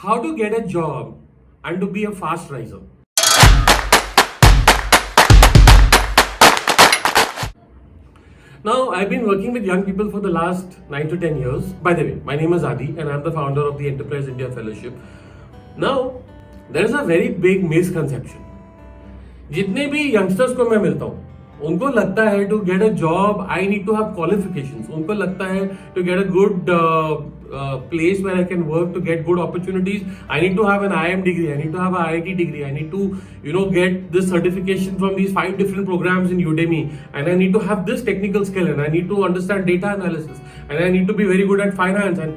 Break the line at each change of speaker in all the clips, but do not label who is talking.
how to get a job and to be a fast riser. Now, I've been working with young people for the last 9 to 10 years. By the way, my name is Adi and I'm the founder of the Enterprise India Fellowship. Now, there's a very big misconception. जितने भी youngsters को मैं मिलता हूँ उनको लगता है to get a job I need to have qualifications. उनको लगता है to get a good place where I can work to get good opportunities, I need to have an IIM degree, I need to have an IIT degree, I need to get this certification from these 5 different programs in Udemy, and I need to have this technical skill, and I need to understand data analysis, and I need to be very good at finance, and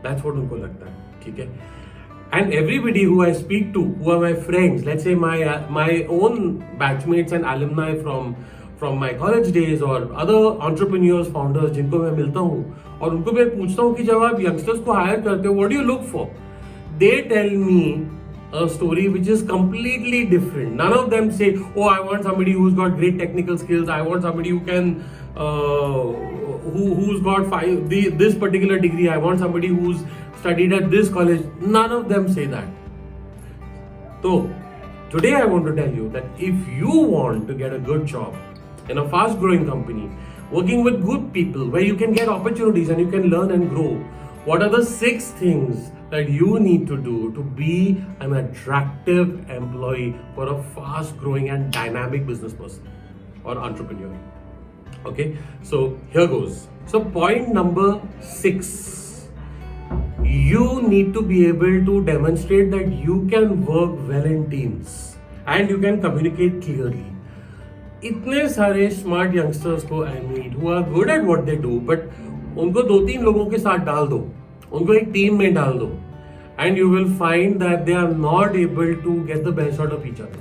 that's what उनको लगता है. ठीक है. And everybody who I speak to, who are my friends, let's say my own batchmates and alumni from my college days or other entrepreneurs, founders जिनको मैं मिलता हूँ और उनको मैं पूछता हूँ कि जब आप youngsters को hire करते हो, what do you look for? They tell me a story which is completely different. None of them say, oh, I want somebody who's got great technical skills, I want somebody who can who's got this particular degree, I want somebody who's studied at this college. None of them say that. So today I want to tell you that if you want to get a good job in a fast growing company, working with good people where you can get opportunities and you can learn and grow, what are the 6 things that you need to do to be an attractive employee for a fast growing and dynamic business person or entrepreneur? Okay, so here goes. So point number 6, you need to be able to demonstrate that you can work well in teams and you can communicate clearly. इतने सारे smart youngsters को I meet who are good at what they do, but उनको 2-3 लोगों के साथ डाल दो, उनको एक टीम में डाल दो, and you will find that they are not able to get the best out of each other.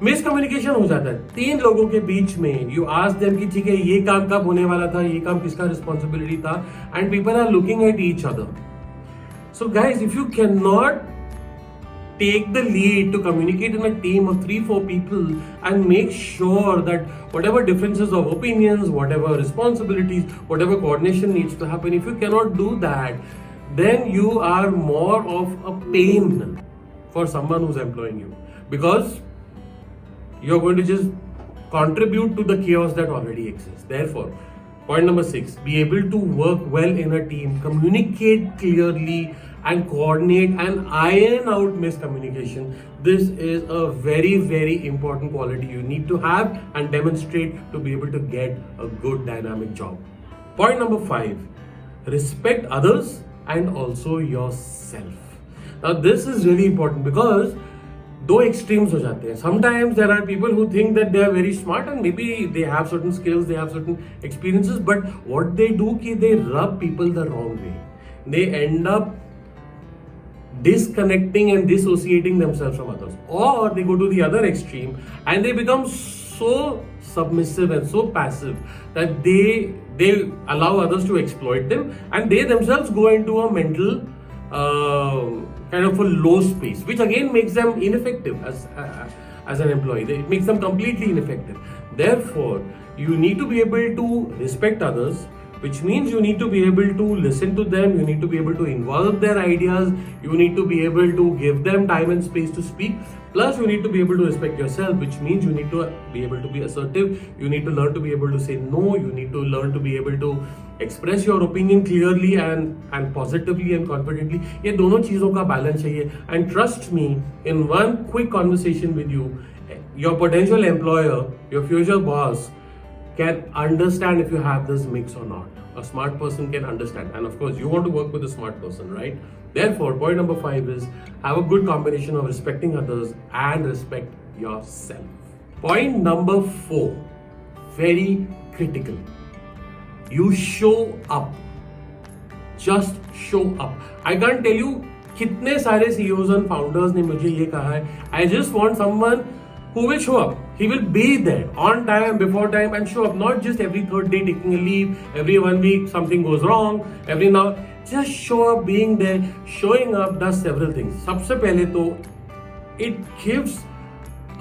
Miscommunication हो जाता है 3 लोगों के बीच में. यू आस्क देम कि ठीक है ये काम कब होने वाला था, ये काम किसका रिस्पॉन्सिबिलिटी था, and people are looking at each other. So guys, if you can not take the lead to communicate in a team of 3-4 people and make sure that whatever differences of opinions, whatever responsibilities, whatever coordination needs to happen, if you cannot do that, then you are more of a pain for someone who's employing you, because you're going to just contribute to the chaos that already exists. Therefore, point number 6, be able to work well in a team, communicate clearly and coordinate and iron out miscommunication. This is a very, very important quality you need to have and demonstrate to be able to get a good dynamic job. Point number 5, respect others and also yourself. Now this is really important because दो extremes हो जाते हैं. Sometimes there are people who think that they are very smart and maybe they have certain skills, they have certain experiences, but what they do कि they rub people the wrong way. They end up disconnecting and dissociating themselves from others, or they go to the other extreme and they become so submissive and so passive that they allow others to exploit them, and they themselves go into a mental kind of a low space, which again makes them ineffective as an employee. It makes them completely ineffective. Therefore, you need to be able to respect others, which means you need to be able to listen to them, you need to be able to involve their ideas, you need to be able to give them time and space to speak, plus you need to be able to respect yourself, which means you need to be able to be assertive, you need to learn to be able to say no, you need to learn to be able to express your opinion clearly and positively and confidently. ये दोनों चीज़ों का balance चाहिए, and trust me, in one quick conversation with you, your potential employer, your future boss, can understand if you have this mix or not. A smart person can understand, and of course you want to work with a smart person, right? Therefore, point number 5 is have a good combination of respecting others and respect yourself. Point number 4, very critical, you show up. Just show up. I can't tell you कितने सारे CEOs and founders ने मुझे ये कहा है, I just want someone who will show up. He will be there on time, before time, and show up. Not just every 3rd day taking a leave, every 1 week something goes wrong, every now. Just show up, being there, showing up does several things. सबसे पहले तो it gives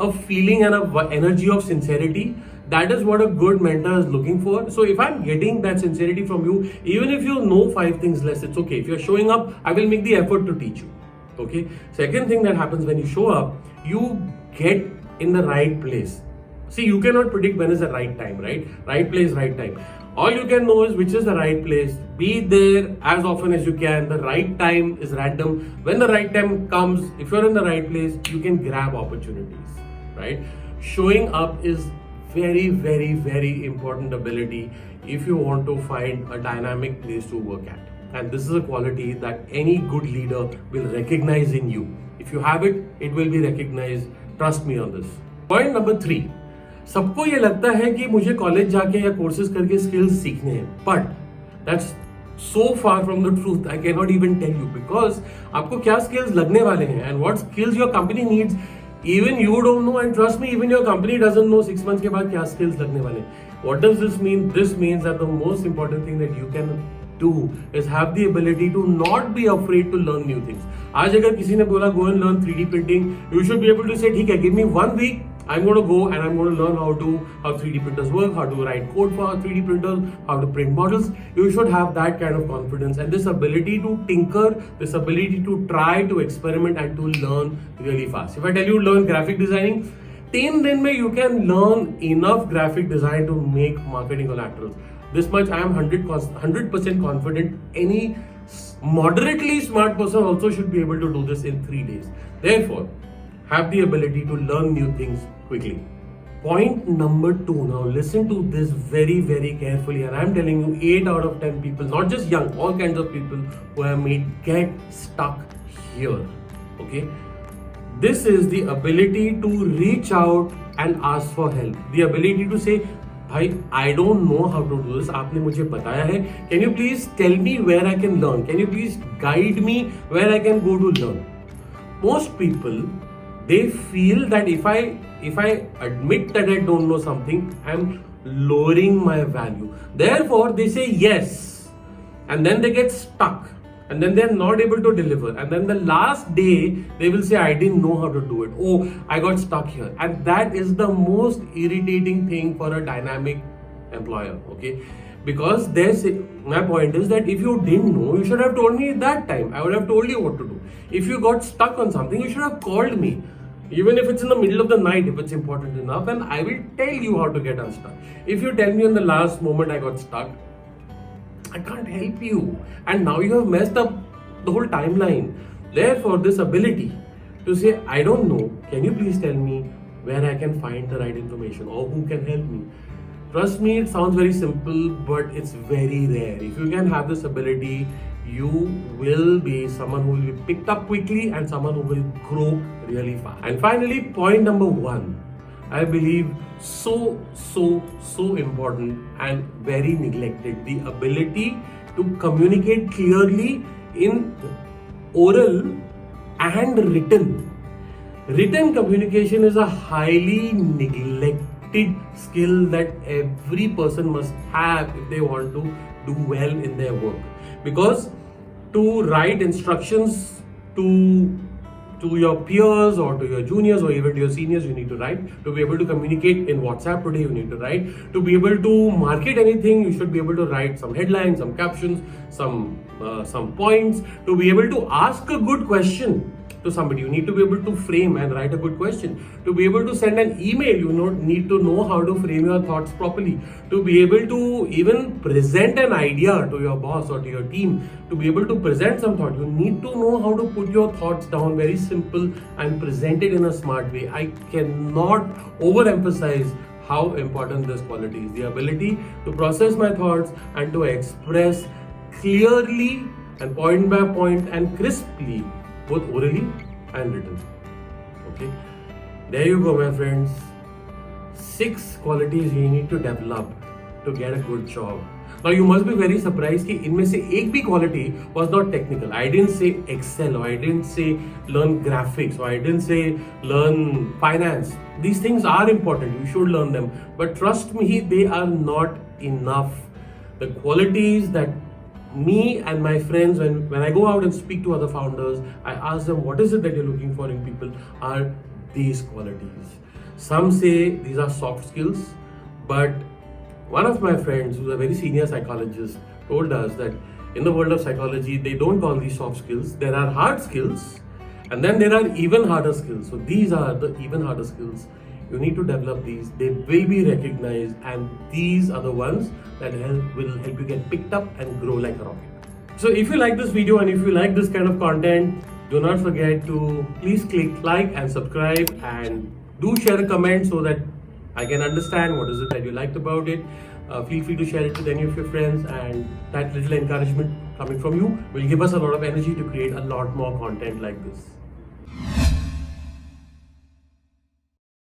a feeling and a energy of sincerity That is what a good mentor is looking for. So if I'm getting that sincerity from you, even if you know 5 things less, it's okay. If you're showing up, I will make the effort to teach you. Okay. Second thing that happens when you show up, you get in the right place. See, you cannot predict when is the right time, right? Right place, right time. All you can know is which is the right place. Be there as often as you can. The right time is random. When the right time comes, if you're in the right place, you can grab opportunities, right? Showing up is very, very, very important ability if you want to find a dynamic place to work at. And this is a quality that any good leader will recognize in you. If you have it, it will be recognized. Trust me on this. Point number 3. सबको ये लगता है कि मुझे college जाके या courses करके skills सीखने हैं, but that's so far from the truth. I cannot even tell you because आपको क्या skills लगने वाले हैं and what skills your company needs, even you don't know, and trust me, even your company doesn't know 6 months के बाद क्या skills लगने वाले हैं. What does this mean? This means that the most important thing that you can do is have the ability to not be afraid to learn new things. आज अगर किसी ने बोला go and learn 3D printing, you should be able to say ठीक है, give me 1 week. I'm going to go and I'm going to learn how 3D printers work, how to write code for 3D printers, how to print models. You should have that kind of confidence and this ability to tinker, this ability to try, to experiment and to learn really fast. If I tell you to learn graphic designing, 10 दिन में you can learn enough graphic design to make marketing collaterals. This much I am 100% confident. Any moderately smart person also should be able to do this in 3 days. Therefore, have the ability to learn new things quickly. Point number 2. Now listen to this very, very carefully, and I'm telling you 8 out of 10 people, not just young, all kinds of people who have made get stuck here. Okay. This is the ability to reach out and ask for help. The ability to say, भाई, I don't know how to do this. आपने मुझे बताया है. Can you please tell me where I can learn? Can you please guide me where I can go to learn? Most people, they feel that if I admit that I don't know something, I'm lowering my value. Therefore, they say yes, and then they get stuck, and then they're not able to deliver. And then the last day, they will say, I didn't know how to do it. Oh, I got stuck here. And that is the most irritating thing for a dynamic employer, okay? Because my point is that if you didn't know, you should have told me at that time. I would have told you what to do. If you got stuck on something, you should have called me. Even if it's in the middle of the night, if it's important enough, and I will tell you how to get unstuck. If you tell me in the last moment I got stuck, I can't help you. And now you have messed up the whole timeline. Therefore, this ability to say, I don't know, can you please tell me where I can find the right information or who can help me? Trust me, it sounds very simple, but it's very rare. If you can have this ability, you will be someone who will be picked up quickly and someone who will grow really fast. And finally, point number 1, I believe so important and very neglected, the ability to communicate clearly in oral and written. Written communication is a highly neglected skill that every person must have if they want to do well in their work. Because to write instructions to your peers or to your juniors or even to your seniors, you need to write. To be able to communicate in WhatsApp today, you need to write. To be able to market anything, you should be able to write some headlines, some captions, some points. To be able to ask a good question to somebody, you need to be able to frame and write a good question. To be able to send an email, you need to know how to frame your thoughts properly. To be able to even present an idea to your boss or to your team, to be able to present some thought, you need to know how to put your thoughts down very simple and present it in a smart way. I cannot overemphasize how important this quality is. The ability to process my thoughts and to express clearly and point by point and crisply, both orally and written. Okay, there you go, my friends. 6 qualities you need to develop to get a good job. Now you must be very surprised कि इनमें से एक भी quality was not technical. I didn't say Excel, or I didn't say learn graphics, or I didn't say learn finance. These things are important. You should learn them. But trust me, they are not enough. The qualities that me and my friends, when I go out and speak to other founders, I ask them, what is it that you're looking for in people, are these qualities. Some say these are soft skills, But one of my friends, who's a very senior psychologist, told us that in the world of psychology, they don't call these soft skills. There are hard skills, and then there are even harder skills. So these are the even harder skills. You need to develop these. They will be recognized, and these are the ones that will help you get picked up and grow like a rocket. So if you like this video and if you like this kind of content, do not forget to please click like and subscribe, and do share a comment so that I can understand what is it that you liked about it. Feel free to share it with any of your friends, and that little encouragement coming from you will give us a lot of energy to create a lot more content like this.